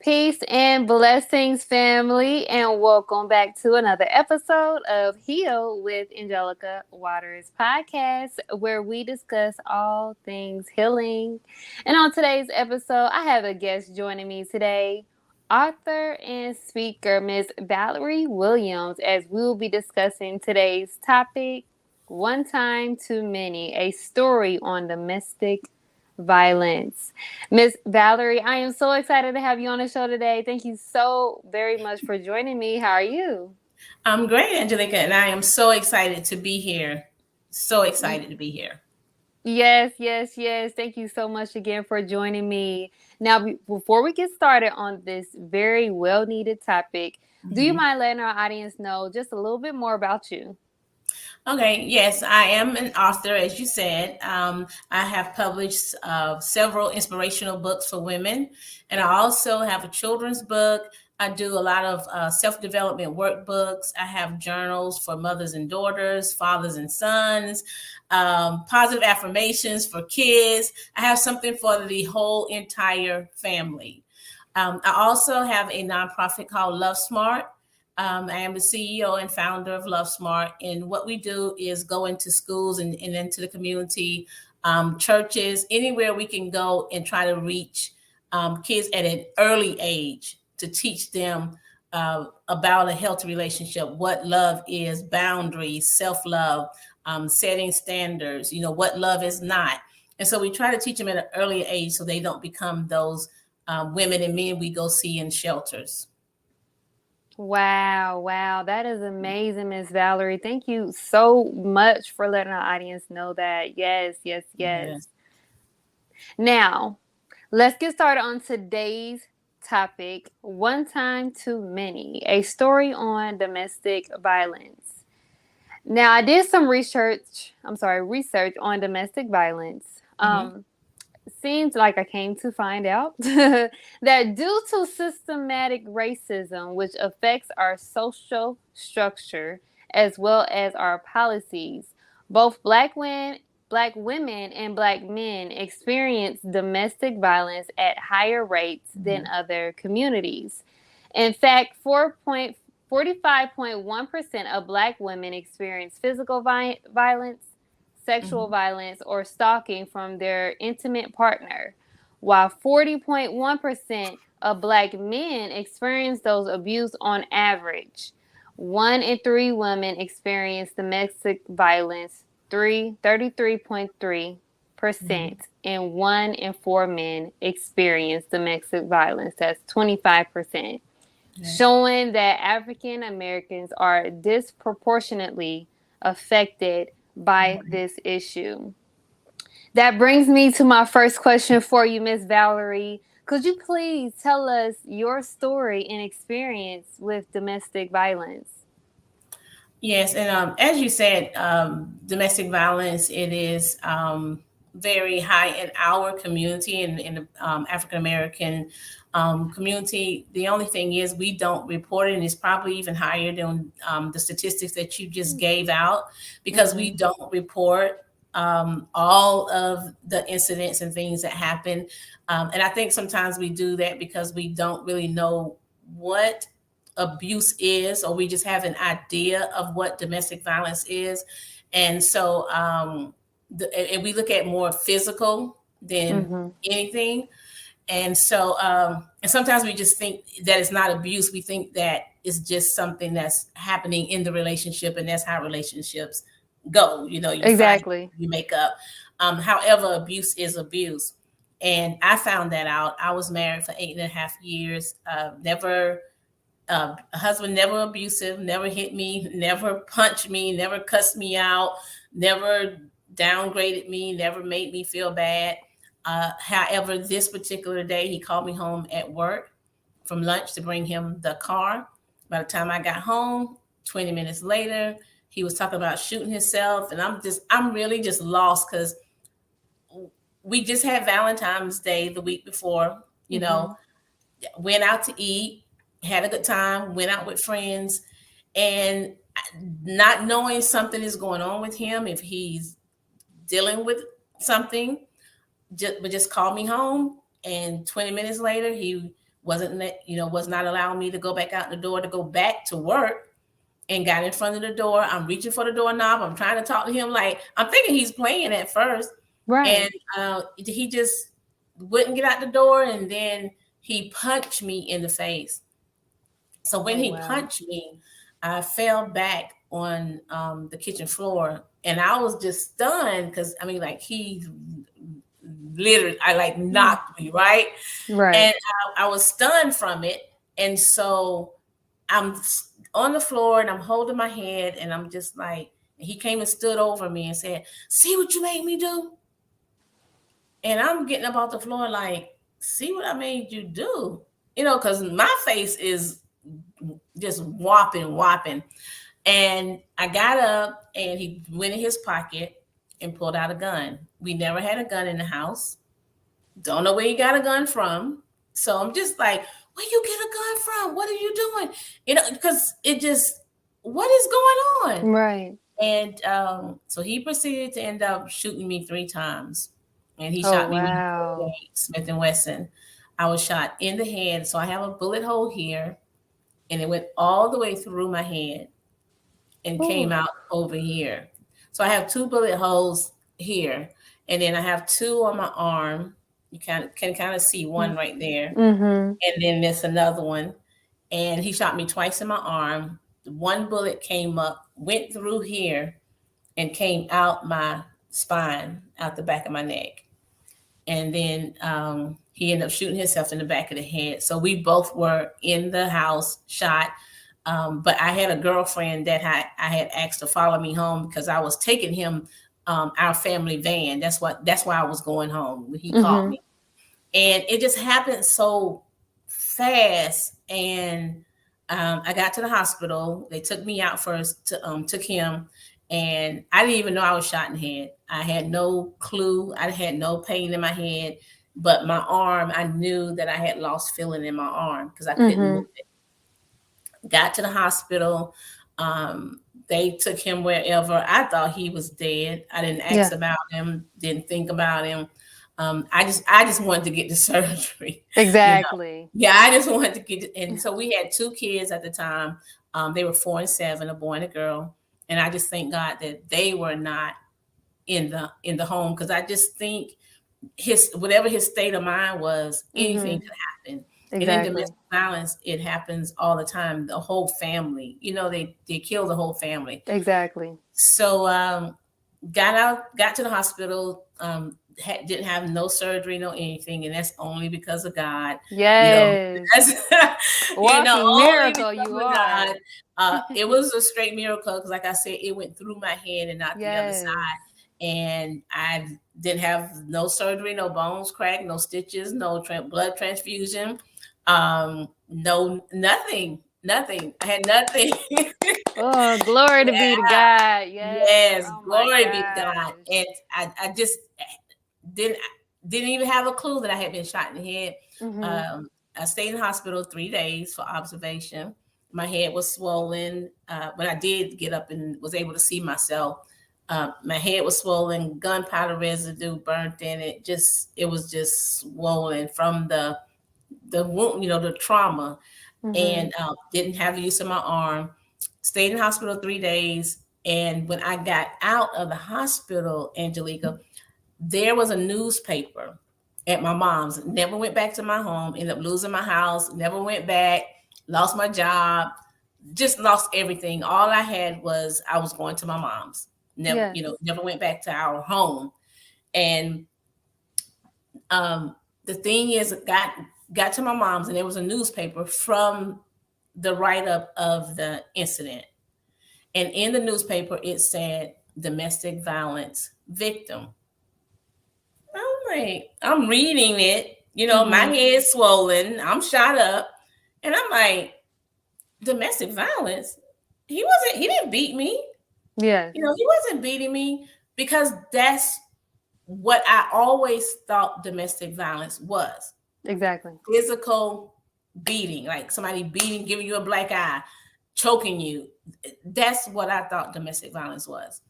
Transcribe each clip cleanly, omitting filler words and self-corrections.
Peace and blessings, family, and welcome back to another episode of Heal with Angelica Watters podcast, where we discuss all things healing. And on today's episode, I have a guest joining me today, author and speaker, Miss Valerie Williams, as we will be discussing today's topic, One Time Too Many, a story on domestic violence. Miss Valerie, I am so excited to have you on the show today. Thank you so very much for joining me. How are you? I'm great, Angelica, and I am so excited to be here. So excited to be here. Yes, yes, yes. Thank you so much again for joining me. Now, before we get started on this very well needed topic, do you Mhm. mind letting our audience know just a little bit more about you? Okay, yes, I am an author, as you said. I have published several inspirational books for women, and I also have a children's book. I do a lot of self development workbooks. I have journals for mothers and daughters, fathers and sons, positive affirmations for kids. I have something for the whole entire family. I also have a nonprofit called Love Smart. I am the CEO and founder of Love Smart. And what we do is go into schools and into the community, churches, anywhere we can go and try to reach kids at an early age to teach them about a healthy relationship, what love is, boundaries, self love, setting standards, what love is not. And so we try to teach them at an early age so they don't become those women and men we go see in shelters. Wow, wow. That is amazing, Miss Valerie. Thank you so much for letting our audience know that. Yes, yes, yes. Yes. Now, let's get started on today's topic, One Time Too Many, a story on domestic violence. Now, I did some research on domestic violence. Mm-hmm. Seems like I came to find out that due to systematic racism, which affects our social structure as well as our policies, both black women and black men experience domestic violence at higher rates than other communities. In fact, 45.1% of black women experience physical violence, sexual Mm-hmm. violence, or stalking from their intimate partner, while 40.1% of black men experience those abuse on average. 1 in 3 women experience domestic violence, 33.3%, and 1 in 4 men experience domestic violence. That's 25%, Yes. showing that African Americans are disproportionately affected by this issue. That brings me to my first question for you, Miss Valerie. Could you please tell us your story and experience with domestic violence? Yes, and as you said, domestic violence, it is very high in our community and in the African American community. The only thing is we don't report it, and it's probably even higher than the statistics that you just gave out because we Mm-hmm. don't report all of the incidents and things that happen. And I think sometimes we do that because we don't really know what abuse is, or we just have an idea of what domestic violence is. And so and we look at more physical than Mm-hmm. anything. And so and sometimes we just think that it's not abuse. We think that it's just something that's happening in the relationship, and that's how relationships go. You fight, Exactly. you make up. However, abuse is abuse. And I found that out. I was married for 8.5 years. Never A husband, never abusive, never hit me, never punched me, never cussed me out, never downgraded me, never made me feel bad. However, this particular day, he called me home at work from lunch to bring him the car. By the time I got home, 20 minutes later, he was talking about shooting himself. And I'm really just lost because we just had Valentine's Day the week before, you know, Mm-hmm. went out to eat, had a good time, went out with friends, and not knowing something is going on with him, if he's dealing with something, would just call me home. And 20 minutes later, he was not allowing me to go back out the door to go back to work, and got in front of the door. I'm reaching for the doorknob. I'm trying to talk to him. Like, I'm thinking he's playing at first. And Right. he just wouldn't get out the door. And then he punched me in the face. So when Oh he wow. punched me, I fell back on the kitchen floor. And I was just stunned because, I mean, like, he literally, I like Mm. knocked me, right? Right. And I was stunned from it. And so I'm on the floor and I'm holding my head and I'm just like, he came and stood over me and said, "See what you made me do?" And I'm getting up off the floor like, "See what I made you do?" Because my face is just whopping. And I got up and he went in his pocket and pulled out a gun. We never had a gun in the house. Don't know where he got a gun from. So I'm just like, "Where you get a gun from? What are you doing?" Because it just, what is going on? Right. And so he proceeded to end up shooting me 3 times. And he Oh shot me with a wow. 38 Smith and Wesson. I was shot in the head. So I have a bullet hole here, and it went all the way through my head and Ooh. came out over here. So I have 2 bullet holes here, and then I have 2 on my arm. You can kind of see one right there, Mm-hmm. and then there's another one. And he shot me twice in my arm. One bullet came up, went through here, and came out my spine, out the back of my neck. And then he ended up shooting himself in the back of the head. So we both were in the house, shot. But I had a girlfriend that I had asked to follow me home because I was taking him our family van. That's why I was going home when he called Mm-hmm. me. And it just happened so fast. And I got to the hospital. They took me out first, took him, and I didn't even know I was shot in the head. I had no clue. I had no pain in my head, but my arm, I knew that I had lost feeling in my arm because I couldn't move Mm-hmm. it. Got to the hospital. Um, they took him wherever. I thought he was dead. I didn't ask Yeah. about him, didn't think about him. I just wanted to get the surgery, you know. Exactly. Yeah, I just wanted to get. And so we had 2 kids at the time. They were 4 and 7, a boy and a girl. And I just thank God that they were not in the home, because I just think his whatever his state of mind was, anything Mm-hmm. could happen. And in Exactly. domestic violence, it happens all the time. The whole family, they kill the whole family. Exactly. So got to the hospital. Didn't have no surgery, no anything, and that's only because of God. You know, Yes. that's Walking only miracle because you of are. God. It was a straight miracle because, like I said, it went through my head and not the other Yes. side, and I didn't have no surgery, no bones cracked, no stitches, no blood transfusion, no nothing. I had nothing. Oh, glory to be to God. Yes. Yes, Oh my glory be to God. gosh. And I just didn't didn't even have a clue that I had been shot in the head. Mm-hmm. Um, I stayed in the hospital 3 days for observation. My head was swollen. When I did get up and was able to see myself, my head was swollen, gunpowder residue burnt in it. It was just swollen from the wound, the trauma, Mm-hmm. and didn't have the use of my arm. Stayed in the hospital 3 days. And when I got out of the hospital, Angelica, there was a newspaper at my mom's. Never went back to my home, ended up losing my house, never went back, lost my job, just lost everything. All I had was I was going to my mom's. Never, Yes. never went back to our home. And um, the thing is, got to my mom's, and there was a newspaper from the write up of the incident. And in the newspaper, it said domestic violence victim. I'm reading it, my Mm-hmm. head's swollen, I'm shot up, and I'm like, domestic violence? He didn't beat me. Yes. He wasn't beating me, because that's what I always thought domestic violence was. Exactly. Physical beating, like somebody beating, giving you a black eye, choking you. That's what I thought domestic violence was.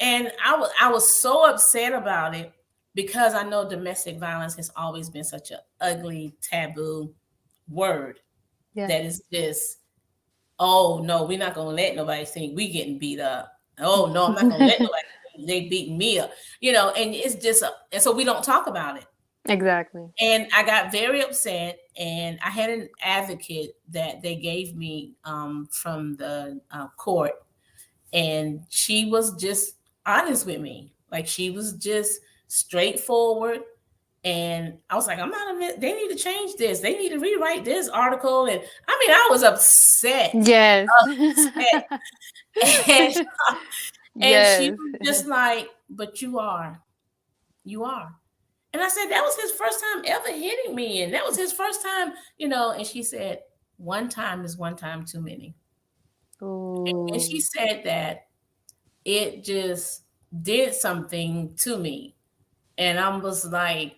And I was so upset about it, because I know domestic violence has always been such an ugly, taboo word Yeah. that is just, oh no, we're not gonna let nobody think we getting beat up. Oh no, I'm not gonna let nobody think they beating me up. And it's just, and so we don't talk about it. Exactly. And I got very upset, and I had an advocate that they gave me from the court, and she was just honest with me. Like, she was just straightforward. And I was like, I'm not a, they need to change this. They need to rewrite this article. And I mean, I was upset, Yes. upset. And, and she Yes. was just like, but you are. And I said, that was his first time ever hitting me. And that was his first time. And she said, one time is one time too many. And she Ooh. said that it just did something to me. And I was like,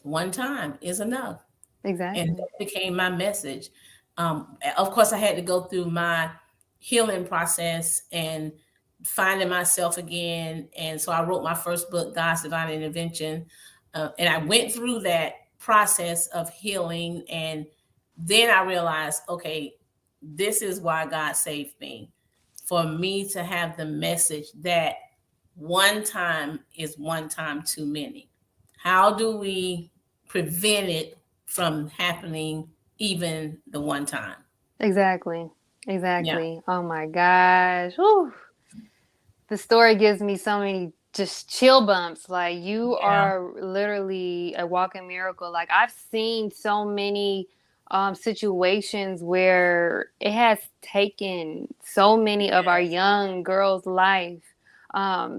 one time is enough. And Exactly. that became my message. Of course, I had to go through my healing process and finding myself again. And so I wrote my first book, God's Divine Intervention. And I went through that process of healing. And then I realized, okay, this is why God saved me, for me to have the message that one time is one time too many. How do we prevent it from happening even the one time? Exactly. Yeah. Exactly. Oh my gosh. Whew. The story gives me so many just chill bumps. Like, you Yeah. are literally a walking miracle. Like, I've seen so many situations where it has taken so many of our Yes. young girls' life,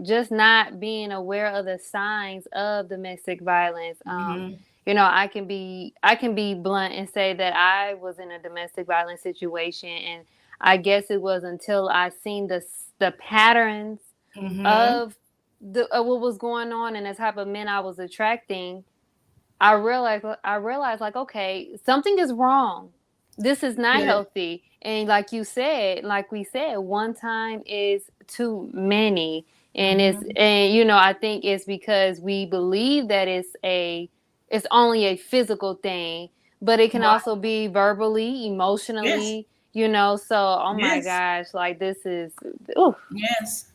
just not being aware of the signs of domestic violence. Hmm. I can be blunt and say that I was in a domestic violence situation, and I guess it was until I seen the patterns Hmm. of what was going on and the type of men I was attracting. I realized like, okay, something is wrong. This is not Good. healthy. And like we said, one time is too many. And Hmm. I think it's because we believe that it's only a physical thing, but it can Right. also be verbally, Yes. emotionally, so oh my Yes. gosh, like this is ooh, Yes.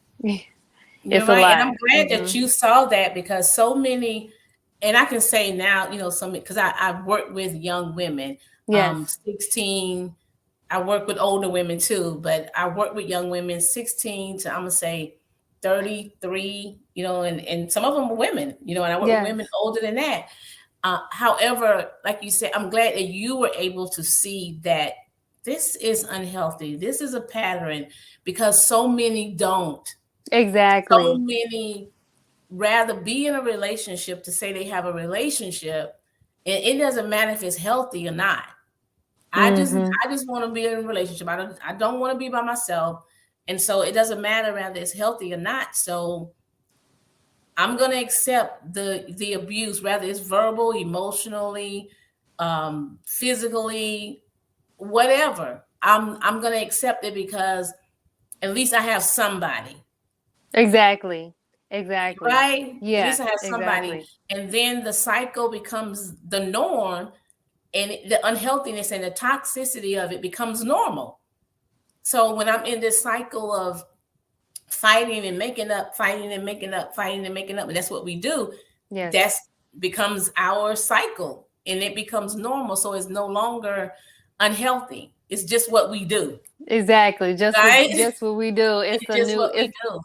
You're it's a right. And I'm lot. glad that you saw that, because so many, and I can say now, some, because I've worked with young women, Yes. 16. I work with older women too, but I work with young women 16 to, I'm gonna say, 33, and some of them are women, and I work with Yes. women older than that. However, like you said, I'm glad that you were able to see that this is unhealthy. This is a pattern, because so many don't. So Exactly. many rather be in a relationship to say they have a relationship, and it doesn't matter if it's healthy or not. I just Mm-hmm. I just want to be in a relationship. I don't want to be by myself. And so it doesn't matter whether it's healthy or not. So I'm gonna accept the abuse, whether it's verbal, emotionally, physically, whatever. I'm gonna accept it, because at least I have somebody. Exactly. Exactly. Right? At least Yeah, I have somebody. exactly. And then the cycle becomes the norm, and the unhealthiness and the toxicity of it becomes normal. So when I'm in this cycle of fighting and making up, fighting and making up, fighting and making up, and that's what we do, Yes. that's becomes our cycle, and it becomes normal. So it's no longer unhealthy. It's just what we do. Exactly. Just what Right? just what we do. It's It's a just new what we it's do.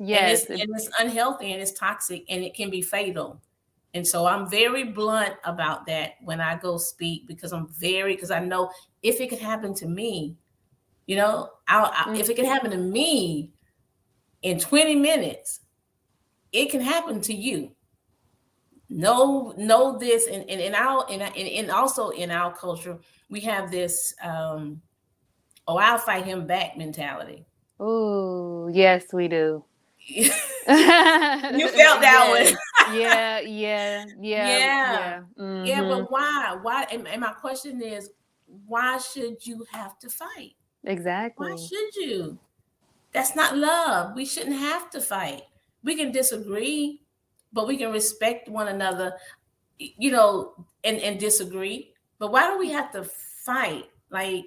And it's yes. and it's unhealthy, and it's toxic, and it can be fatal. And so I'm very blunt about that when I go speak, because I know if it could happen to me, if it could happen to me in 20 minutes, it can happen to you. Know this, and in our and also in our culture, we have this oh, I'll fight him back mentality. Ooh, yes, we do. You felt that one. Yes. Yeah, yeah, yeah, Yeah. yeah. Yeah, Mm-hmm. but why? Why? And my question is, why should you have to fight? Why Exactly. should you? That's not love. We shouldn't have to fight. We can disagree, but we can respect one another, and disagree. But why do we have to fight? Like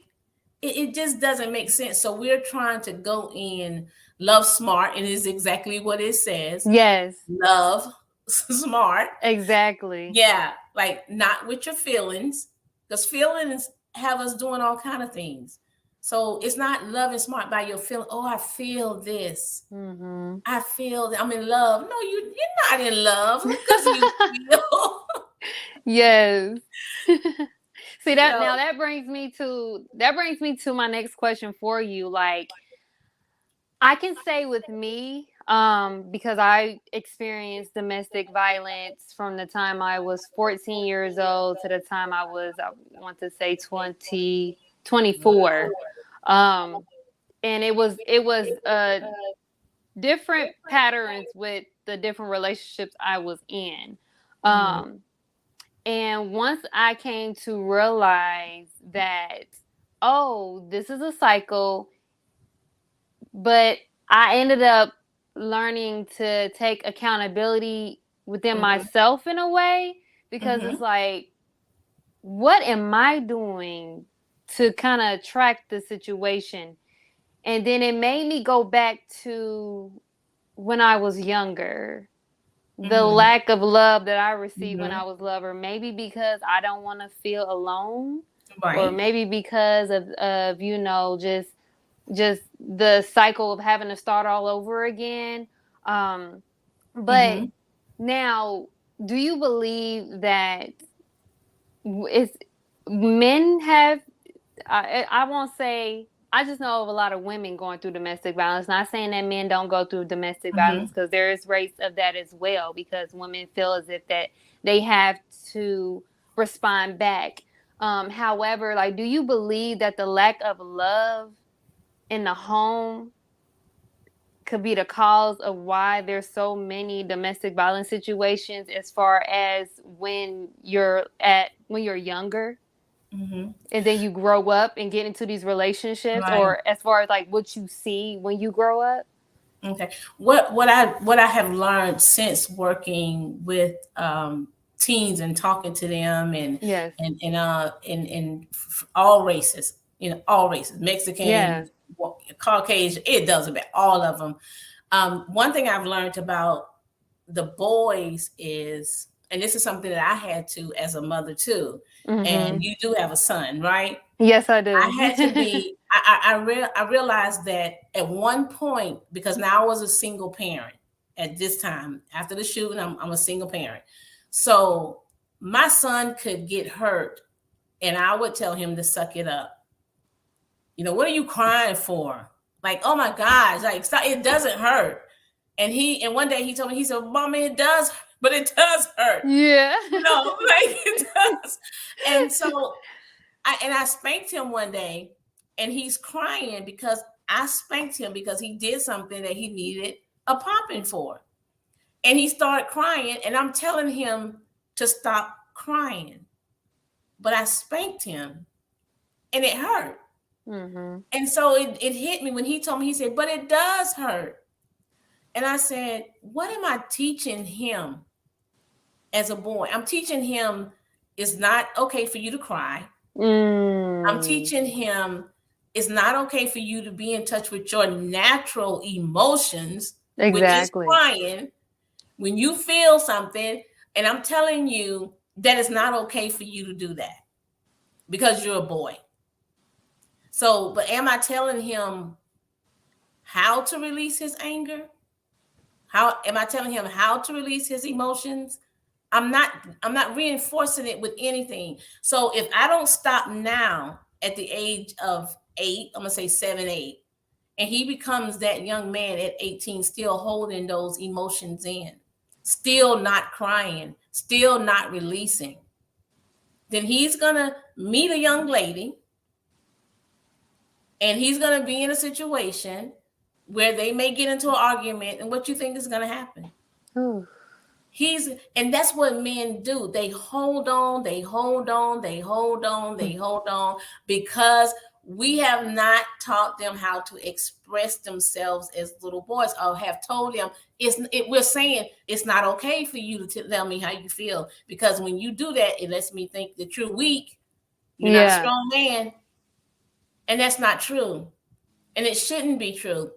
it just doesn't make sense. So we're trying to go in love smart, and it's exactly what it says. Yes, Love smart. exactly. Yeah, like not with your feelings, because feelings have us doing all kind of things. So it's not loving smart by your feeling. Oh, I feel this. Mm-hmm. I feel that I'm in love. No, you're not in love because you feel. Yes. See that So, now that brings me to my next question for you. Like, I can say with me, because I experienced domestic violence from the time I was 14 years old to the time I want to say 24. Um, and it was different patterns with the different relationships I was in. mhm, Um, and once I came to realize that, oh, this is a cycle, but I ended up learning to take accountability within mhm, myself in a way, because it's mhm, like, what am I doing to kind of track the situation? And then it made me go back to when I was younger, the mhm, lack of love that I received when I mhm. was younger, maybe because I don't want to feel alone, or Right. maybe because of just the cycle of having to start all over again. Um, but Mhm, now, do you believe that it's men have? I won't say. I just know of a lot of women going through domestic violence. Not saying that men don't go through domestic violence, mhm. because there is rates of that as well. Because women feel as if that they have to respond back. However, like, do you believe that the lack of love in the home could be the cause of why there's so many domestic violence situations, as far as when you're younger, Mhm. and then you grow up and get into these relationships, Right. or as far as like what you see when you grow up? Okay. What I have learned since working with teens and talking to them Yes. and all races, all races, Yeah. Mexican, Caucasian, it doesn't matter, all of them. One thing I've learned about the boys is, and this is something that I had to as a mother too, and Mm-hmm. you do have a son, right? Yes, I I had to do. be. I realized that at one point, because now I was a single parent at this time after the shooting. I'm a single parent, so my son could get hurt, and I would tell him to suck it up. What are you crying for? Like, oh my gosh, like stop, it doesn't hurt. And one day he told me, he said, "Mommy, it does, but it does hurt." Yeah. Like it does. And so I spanked him one day, and he's crying because I spanked him because he did something that he needed a popping for. And he started crying, and I'm telling him to stop crying. But I spanked him, and it hurt. Mm-hmm. And so it hit me when he told me, he said, "But it does hurt." And I said, "What am I teaching him as a boy?" I'm teaching him it's not okay for you to cry. I'm Mm. teaching him it's not okay for you to be in touch with your natural emotions, which is Exactly. crying when you feel something. And I'm telling you that it's not okay for you to do that because you're a boy. So, but am I telling him how to release his anger? How am I telling him how to release his emotions? I'm not reinforcing it with anything. So if I don't stop now at the age of 8, I'm gonna say 7, 8, and he becomes that young man at 18, still holding those emotions in, still not crying, still not releasing, then he's gonna meet a young lady, and he's gonna be in a situation where they may get into an argument, and what you think is gonna happen? Ooh. And that's what men do. They hold on, they hold on, they hold on, they hold on, because we have not taught them how to express themselves as little boys, or have told them we're saying it's not okay for you to tell me how you feel, because when you do that, it lets me think that you're weak, You're not a Yeah. strong man. And that's not true. And it shouldn't be true.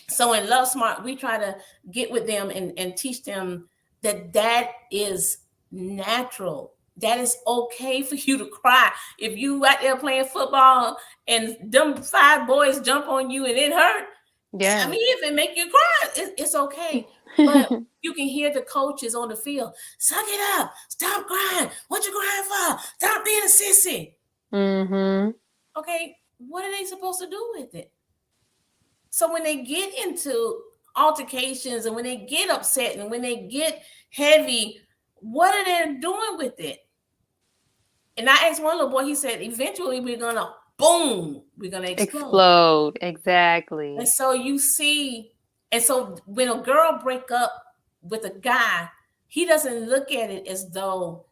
So in Love Smart, we try to get with them and teach them that that is natural. That is okay for you to cry. If you out there playing football and them 5 boys jump on you and it hurt, I Yes. mean, if it make you cry, it's okay. But you can hear the coaches on the field, suck it up, stop crying. What you crying for? Stop being a sissy. Mm-hmm. Okay, what are they supposed to do with it? So when they get into altercations and when they get upset and when they get heavy, what are they doing with it? And I asked one little boy, he said, eventually we're gonna boom, we're gonna explode. Explode. And Exactly. so you see, and so when a girl break up with a guy, he doesn't look at it as though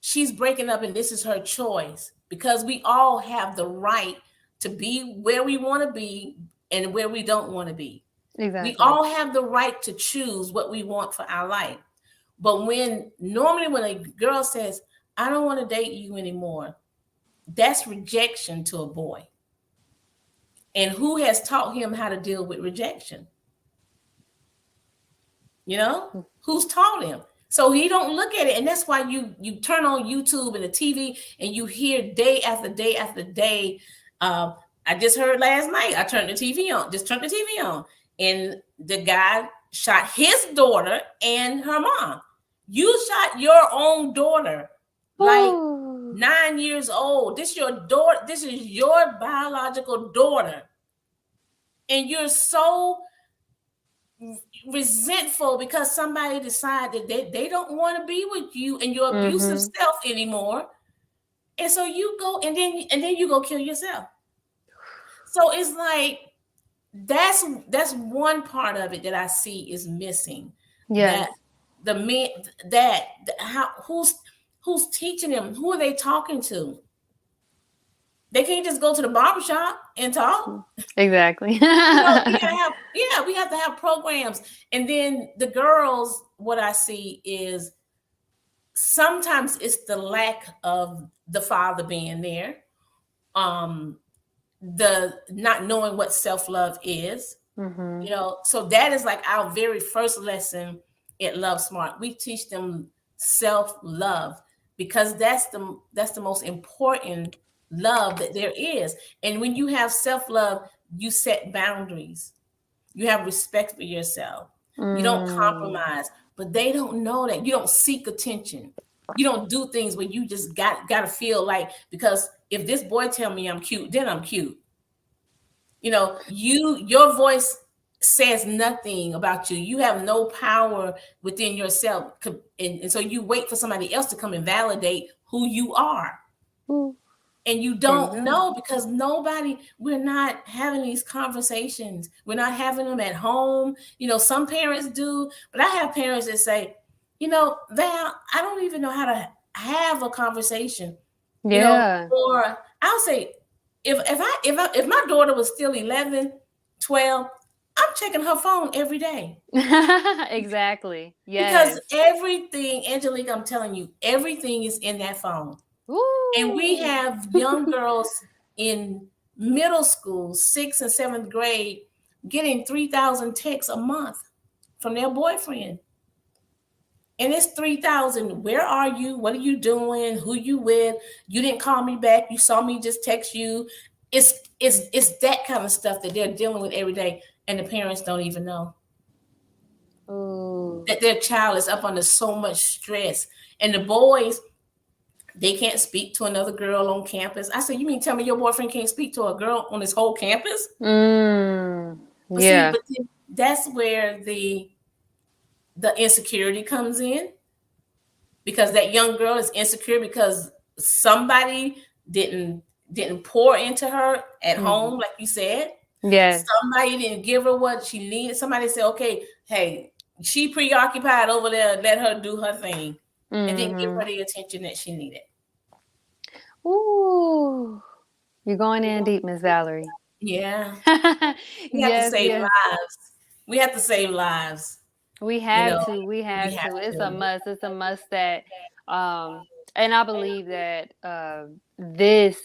she's breaking up and this is her choice, because we all have the right to be where we want to be and where we don't want to be. We Exactly. all have the right to choose what we want for our life. But when a girl says, I don't want to date you anymore, that's rejection to a boy. And who has taught him how to deal with rejection? You know, who's taught him? So he don't look at it, and that's why you turn on YouTube and the TV, and you hear day after day after day. I just heard last night. I turned the TV on, just turned the TV on, and the guy shot his daughter and her mom. You shot your own daughter, like Ooh. 9 years old. This your daughter. This is your biological daughter, and you're so resentful because somebody decided they don't want to be with you and your abusive Mm-hmm. self anymore. And so you go and then you go kill yourself. So it's like that's one part of it that I see is missing. Yes. That the men that how who's teaching them? Who are they talking to? They can't just go to the barbershop and talk. Exactly. We gotta have, yeah, we have to have programs. And then the girls, what I see is sometimes it's the lack of the father being there, um, the not knowing what self-love is, Mm-hmm. so that is like our very first lesson at Love Smart. We teach them self-love because that's the most important love that there is. And when you have self-love, you set boundaries. You have respect for yourself. You don't Mm. compromise. But they don't know that. You don't seek attention. You don't do things where you just gotta feel like, because if this boy tell me I'm cute, then I'm cute. Your voice says nothing about you. You have no power within yourself. And so you wait for somebody else to come and validate who you are. Ooh. And you There you don't go. know because we're not having these conversations. We're not having them at home. Some parents do, but I have parents that say, Val, I don't even know how to have a conversation, Yeah. or I'll say, if my daughter was still 11, 12, I'm checking her phone every day. Exactly. Because Yes. everything, Angelica, I'm telling you, everything is in that phone. And we Ooh. have young girls in middle school, 6th and 7th grade, getting 3,000 texts a month from their boyfriend. And it's 3,000. Where are you? What are you doing? Who you with? You didn't call me back. You saw me just text you. It's that kind of stuff that they're dealing with every day, and the parents don't even know Ooh. that their child is up under so much stress. And the boys, they can't speak to another girl on campus. I said, you mean tell me your boyfriend can't speak to a girl on his whole campus? Mm. But see, Yeah. that's where the insecurity comes in, because that young girl is insecure because somebody didn't pour into her at Mm-hmm. home, like you said. Yes. Somebody didn't give her what she needed. Somebody said, okay, hey, she preoccupied over there, let her do her thing, and didn't give her Mm-hmm. the attention that she needed. Ooh. You're going in deep, Miss Valerie. Yeah. We have to Yes, save yes. lives. We have to save lives. We You have know, to. We we have have to. It's a to. must. It's a must that um And I believe that this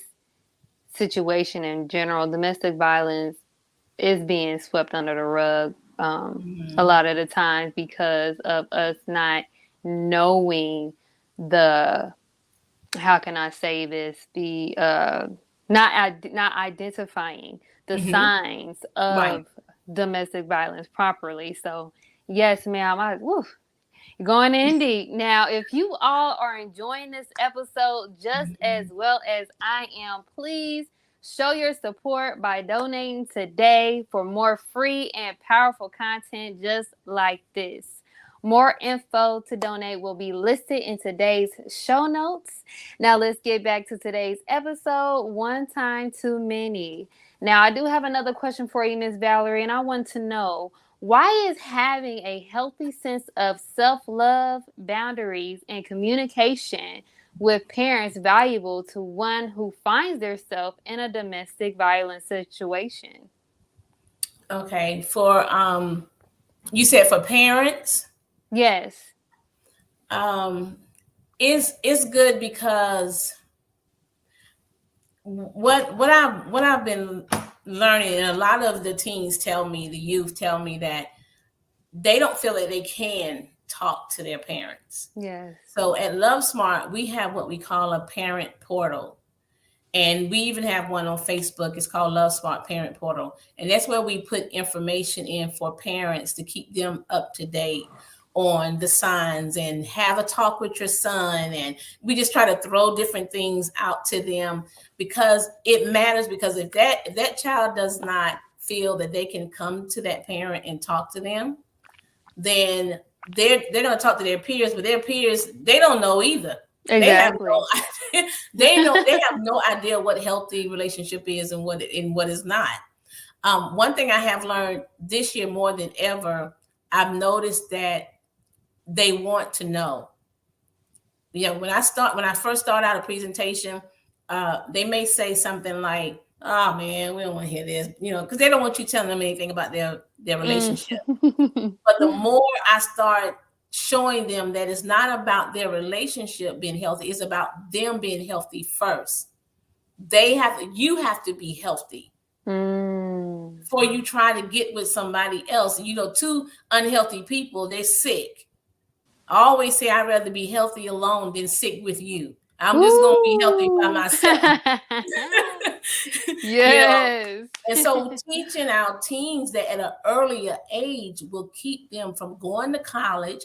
situation in general, domestic violence, is being swept under the rug a Mm-hmm. lot of the times because of us not knowing the, how can I say this, the not identifying the Mm-hmm. signs Right. of domestic violence properly. So yes, ma'am, going in deep. Now, if you all are enjoying this episode just as Mm-hmm. well as I am, please show your support by donating today for more free and powerful content just like this. More info to donate will be listed in today's show notes. Now, let's get back to today's episode, One Time Too Many. Now, I do have another question for you, Miss Valerie, and I want to know, why is having a healthy sense of self love, boundaries, and communication with parents valuable to one who finds themselves in a domestic violence situation? Okay. For you said for parents, Yes. um, it's good because what I've been learning, and a lot of the teens tell me, the youth tell me that they don't feel that they can talk to their parents. Yes. So at Love Smart, we have what we call a parent portal. And we even have one on Facebook. It's called Love Smart Parent Portal. And that's where we put information in for parents to keep them up to date on the signs and have a talk with your son. And we just try to throw different things out to them because it matters. Because if that child does not feel that they can come to that parent and talk to them, then they're going to talk to their peers, but their peers, they don't know either. They have Exactly. no idea. They have no idea what healthy relationship is and what is not. One thing I have learned this year more than ever, I've noticed that they want to know. When I first start out a presentation, they may say something like, "Oh man, we don't want to hear this," because they don't want you telling them anything about their Mm. relationship. But the more I start showing them that it's not about their relationship being healthy, it's about them being healthy first. You have to be healthy Mm. before you try to get with somebody else. Two unhealthy people, they're sick. I always say I'd rather be healthy alone than sick with you. I'm just gonna be healthy by Ooh. myself. you know, Yes. And so teaching our teens that at an earlier age will keep them from going to college,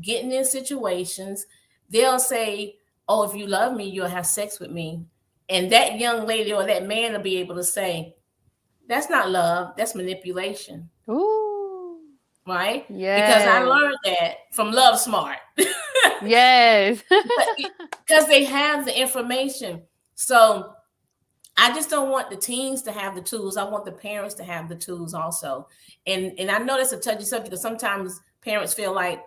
getting in situations. They'll say, "Oh, if you love me, you'll have sex with me." And that young lady or that man will be able to say, "That's not love, that's manipulation." Ooh. Right? Because I Yes. learned that from Love Smart. Yes. Because they have the information. So I just don't want the teens to have the tools. I want the parents to have the tools also. And I know that's a touchy subject because sometimes parents feel like,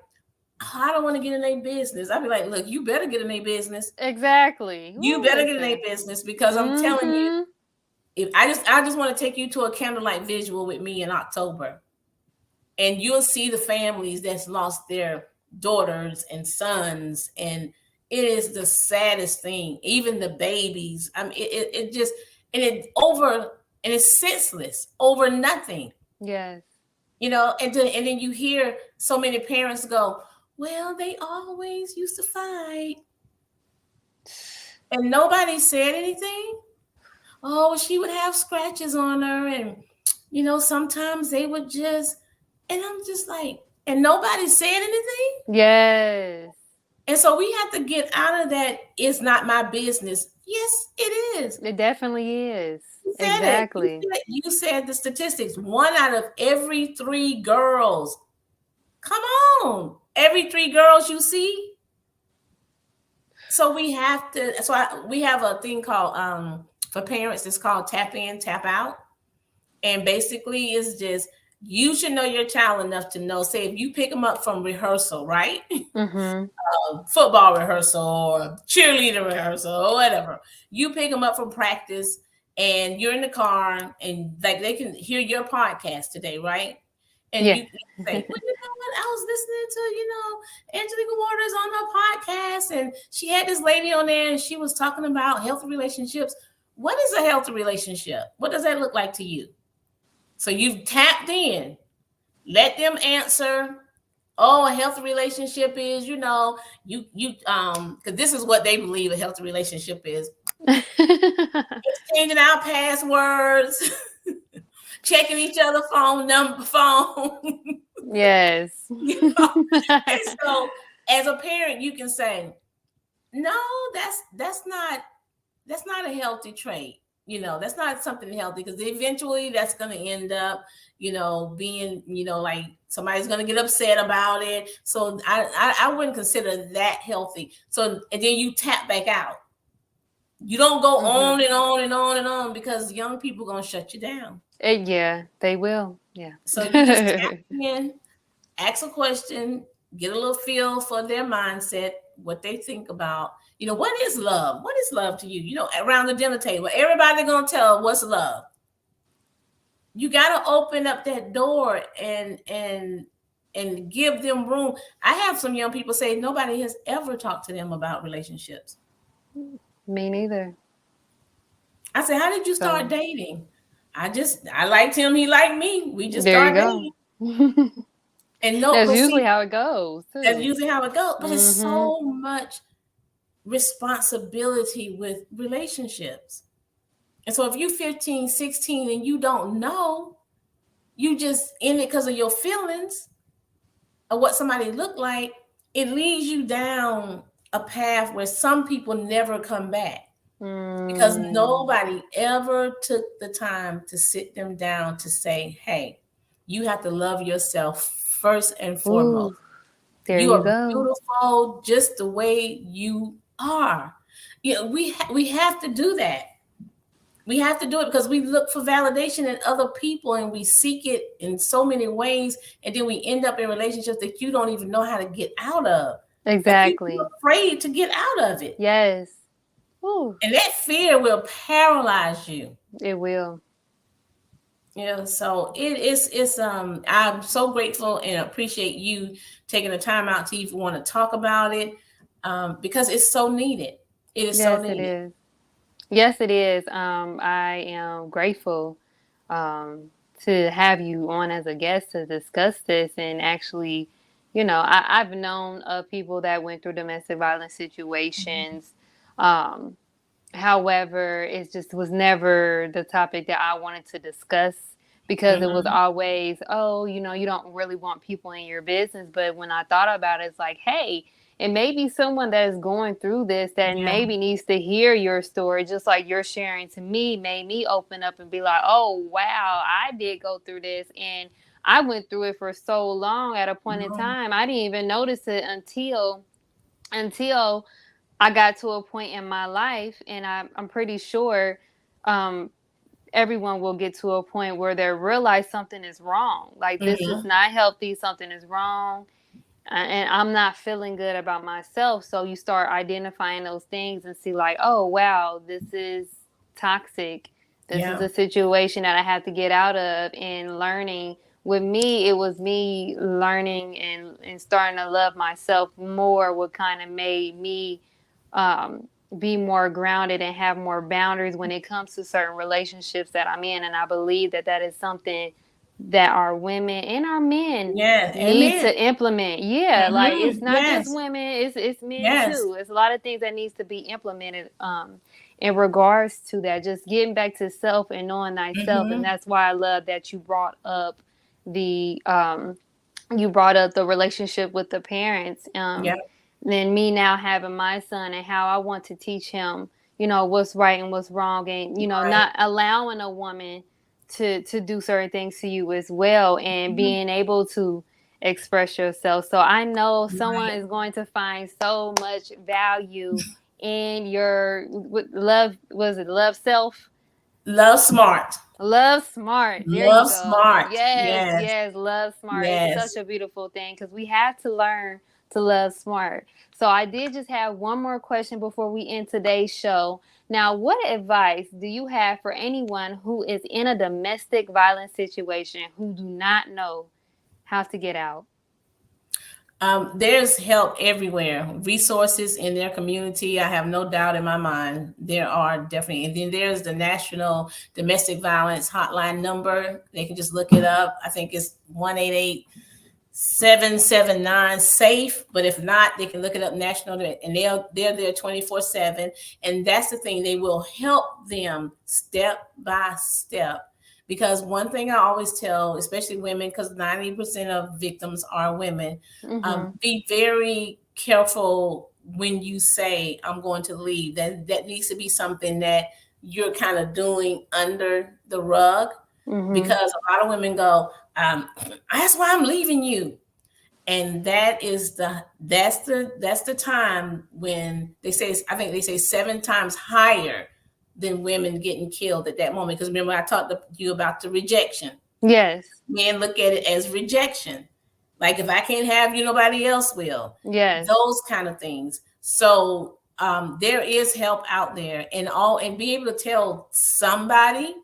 "Oh, I don't want to get in their business." I'd be like, "Look, you better get in their business. Exactly. You Ooh, better get in their listen. business because I'm telling you, Mm-hmm. if I just want to take you to a candlelight visual with me in October, and you'll see the families that's lost their daughters and sons, and it is the saddest thing. Even the babies. I mean, it just and it's senseless over nothing. Yes. And then you hear so many parents go, "Well, they always used to fight, and nobody said anything. Oh, she would have scratches on her, and sometimes they would just," and I'm just like, and nobody said anything. Yes. And so we have to get out of that. It's not my business. Yes, it is. It definitely is. You said it. You Exactly. said, you said the statistics. One out of every three girls. Come on. Every three girls you see. So we have to. We have a thing called for parents. It's called tap in, tap out. And basically, it's just you should know your child enough to know. Say if you pick them up from rehearsal, right? Mm-hmm. Football rehearsal or cheerleader rehearsal or whatever. You pick them up from practice and you're in the car and like they can hear your podcast today, right? And Yeah. you say, well, you know what? I was listening to, Angelica Watters on her podcast, and she had this lady on there, and she was talking about healthy relationships. What is a healthy relationship? What does that look like to you? So you've tapped in. Let them answer. Oh, a healthy relationship is, because this is what they believe a healthy relationship is. Exchanging our passwords, checking each other phone. Yes. And so as a parent, you can say, no, that's not a healthy trait. That's not something healthy, because eventually that's going to end up, being, like somebody's going to get upset about it. So I wouldn't consider that healthy. So, and then you tap back out. You don't go on and on and on and on, because young people going to shut you down. Yeah, they will. Yeah. So you just tap in, ask a question, get a little feel for their mindset, what they think about. What is love? What is love to you? Around the dinner table, everybody gonna tell what's love. You gotta open up that door and give them room. I have some young people say nobody has ever talked to them about relationships. Me neither. I said, how did you start So dating? I liked him, he liked me. We just there you started go. dating. And no, That's but usually see, how it goes that's too. usually how it goes. But it's Mm-hmm. so much responsibility with relationships. And so if you're 15, 16 and you don't know, you just in it because of your feelings of what somebody looked like, it leads you down a path where some people never come back, because Mm. nobody ever took the time to sit them down to say, hey, you have to love yourself first and foremost. Ooh, there You you are go. beautiful just the way you are. We have to do that. We have to do it because we look for validation in other people, and we seek it in so many ways, and then we end up in relationships that you don't even know how to get out of. Like you're Exactly. afraid to get out of it. Yes. Ooh, And that fear will paralyze you. it will. So it's I'm so grateful and appreciate you taking the time out to even want to talk about it, because it's so needed. It is so Yes, it needed. is. Yes, it is. I am grateful um, to have you on as a guest to discuss this. And actually, I've known of people that went through domestic violence situations. Um, However, it just was never the topic that I wanted to discuss, because it was Mm-hmm. always, oh, you don't really want people in your business. But when I thought about it, it's like, hey, it may be someone that is going through this that Yeah. maybe needs to hear your story, just like you're sharing to me, made me open up and be like, oh, wow, I did go through this. And I went through it for so long at a point in Mhm. time. I didn't even notice it until I got to a point in my life, and I'm pretty sure um, everyone will get to a point where they realize something is wrong. Like, this is Mhm. not healthy, something is wrong, and I'm not feeling good about myself. So you start identifying those things and see, like, oh, wow, this is toxic. This is Yeah. a situation that I have to get out of, and learning. With me, it was me learning and starting to love myself more, what kind of made me be more grounded and have more boundaries when it comes to certain relationships that I'm in. And I believe that that is something that our women and our men Yes. need Amen. to implement. Yeah, like, it's not just Yes. women, it's men Yes. too. It's a lot of things that needs to be implemented in regards to that. Just getting back to self and knowing thyself. And Mhm. that's why I love that the you brought up the relationship with the parents. Yeah. Then me now having my son, and how I want to teach him, what's right and what's wrong, and Right. not allowing a woman to do certain things to you as well, and Mhm. being able to express yourself. So I know someone Right. is going to find so much value in your love. Was it love self? Love smart. Love smart. There you Love go. smart. Yes, Yes. yes, love smart. It's such Yes. a beautiful thing, because we have to learn to love smart. So I did just have one more question before we end today's show. Now, what advice do you have for anyone who is in a domestic violence situation who do not know how to get out? There's help everywhere, resources in their community. I have no doubt in my mind there are definitely. And then there's the National Domestic Violence Hotline number. They can just look it up. I think it's 1-888-779 SAFE. But if not, they can look it up national, and they're there 24/7. And that's the thing, they will help them step by step. Because one thing I always tell, especially women, because 90% of victims are women, Mm-hmm. be very careful when you say, I'm going to leave. That needs to be something that you're kind of doing under the rug, Mm-hmm. because a lot of women go, that's why I'm leaving you. And that's the time when they say, I think they say 7 times higher than women getting killed at that moment. Because remember, I talked to you about the rejection. Yes. Men look at it as rejection. Like, if I can't have you, nobody else will. Yes. Those kind of things. So there is help out there, and be able to tell somebody,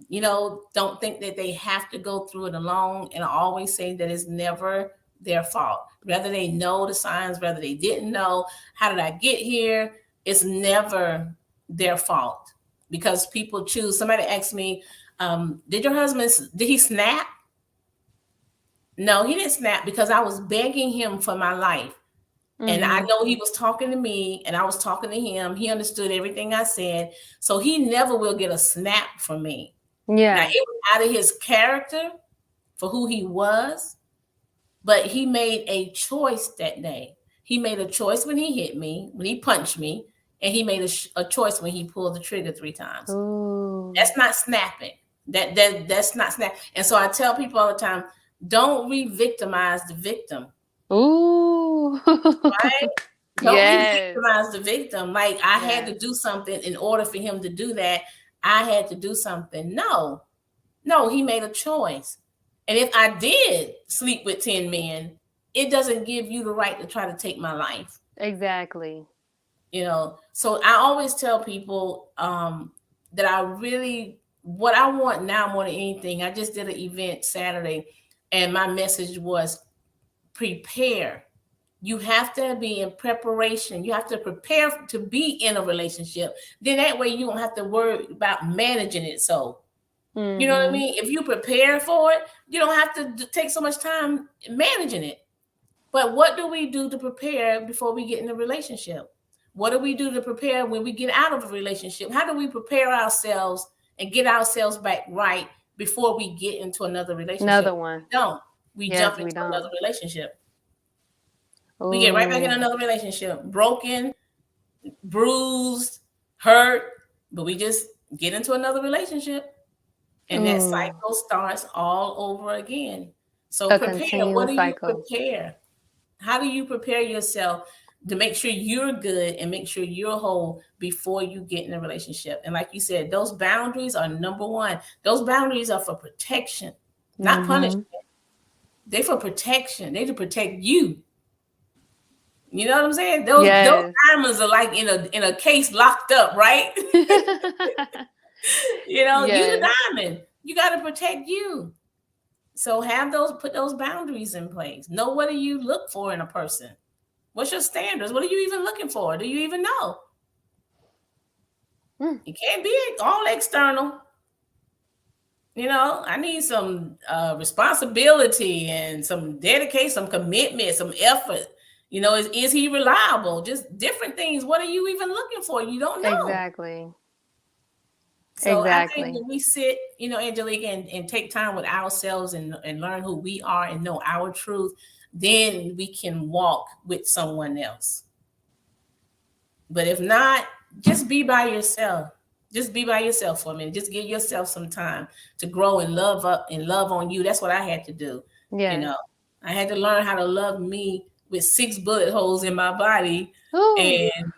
don't think that they have to go through it alone. And I always say that it's never their fault. Whether they know the signs, whether they didn't know, how did I get here? It's never their fault, because people choose. Somebody asked me, did your husband, did he snap? No, he didn't snap, because I was begging him for my life. And I Mm-hmm. know he was talking to me and I was talking to him. He understood everything I said. So he never will get a snap from me. Now, Yeah. it was out of his character for who he was, but he made a choice that day. He made a choice when he hit me, when he punched me, and he made a choice when he pulled the trigger 3 times. Ooh. That's not snapping. That's not snap. And so I tell people all the time, don't re-victimize the victim. Ooh. Right? Don't Yes. re-victimize the victim. Like, I had to Yes. do something in order for him to do that. I had to do something. No, he made a choice. And if I did sleep with 10 men, it doesn't give you the right to try to take my life. Exactly. So I always tell people, that I really, what I want now more than anything, I just did an event Saturday, and my message was prepare. You have to be in preparation. You have to prepare to be in a relationship. Then that way you don't have to worry about managing it. So, you know what I Mm-hmm. mean? If you prepare for it, you don't have to take so much time managing it. But what do we do to prepare before we get in a relationship? What do we do to prepare when we get out of a relationship? How do we prepare ourselves and get ourselves back right before we get into another relationship? Another one. We don't. We Yes, jump we into another don't. relationship. We get right back in Ooh. another relationship, broken, bruised, hurt, but we just get into another relationship, and that Ooh. cycle starts all over again. So A prepare. What continual do you cycle. prepare? How do you prepare yourself to make sure you're good and make sure you're whole before you get in a relationship? And like you said, those boundaries are number one. Those boundaries are for protection, not Mm-hmm. punishment. They're for protection. They to protect you. You know what I'm saying? Those Yes. diamonds are like in a case locked up, right? You the Yes. diamond. You got to protect you. So put those boundaries in place. Know what do you look for in a person? What's your standards? What are you even looking for? Do you even know? Mm. It can't be all external. I need some responsibility and some dedication, some commitment, some effort. Is he reliable? Just different things. What are you even looking for? You don't know. Exactly. So I think Exactly. when we sit, Angelica, and take time with ourselves and learn who we are and know our truth, then we can walk with someone else. But if not, just be by yourself. Just be by yourself for a minute. Just give yourself some time to grow and love up and love on you. That's what I had to do. You Yes. know, I had to learn how to love me with 6 bullet holes in my body. Ooh. And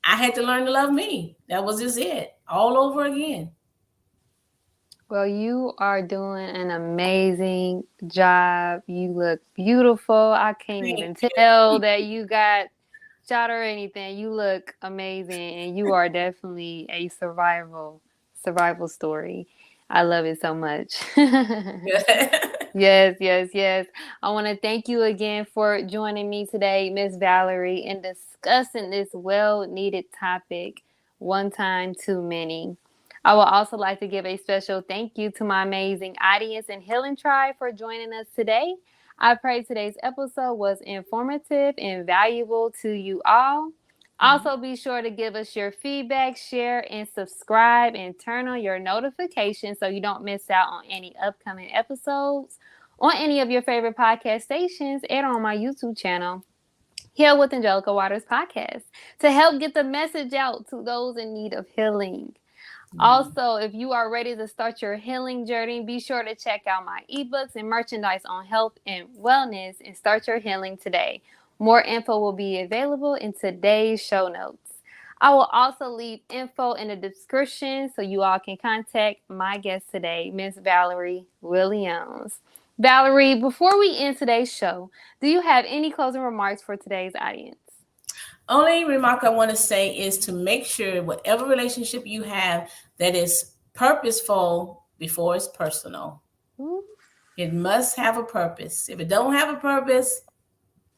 I had to learn to love me. That was just it, all over again. Well, you are doing an amazing job. You look beautiful. I can't Thank even you. tell that you got shot or anything. You look amazing, and you are definitely a survival story. I love it so much. Yes, yes, yes. I want to thank you again for joining me today, Miss Valerie, and discussing this well needed topic, one time too many. I would also like to give a special thank you to my amazing audience and Healing Tribe for joining us today. I pray today's episode was informative and valuable to you all. Also, be sure to give us your feedback, share, and subscribe, and turn on your notifications so you don't miss out on any upcoming episodes on any of your favorite podcast stations and on my YouTube channel, Heal with Angelica Watters Podcast, to help get the message out to those in need of healing. Also, if you are ready to start your healing journey, be sure to check out my ebooks and merchandise on health and wellness and start your healing today. More info will be available in today's show notes. I will also leave info in the description so you all can contact my guest today, Miss Valerie Williams. Valerie, before we end today's show, do you have any closing remarks for today's audience? Only remark I want to say is to make sure whatever relationship you have that is purposeful before it's personal. Ooh. It must have a purpose. If it don't have a purpose,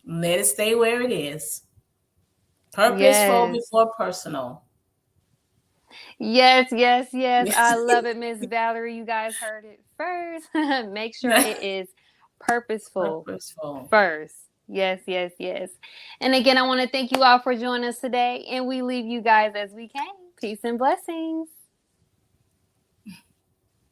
let it stay where it is. Purposeful Yes. before personal. Yes, yes, yes. I love it, Miss Valerie. You guys heard it first. Make sure it is purposeful Purposeful. first. Yes, yes, yes. And again, I want to thank you all for joining us today. And we leave you guys as we came. Peace and blessings.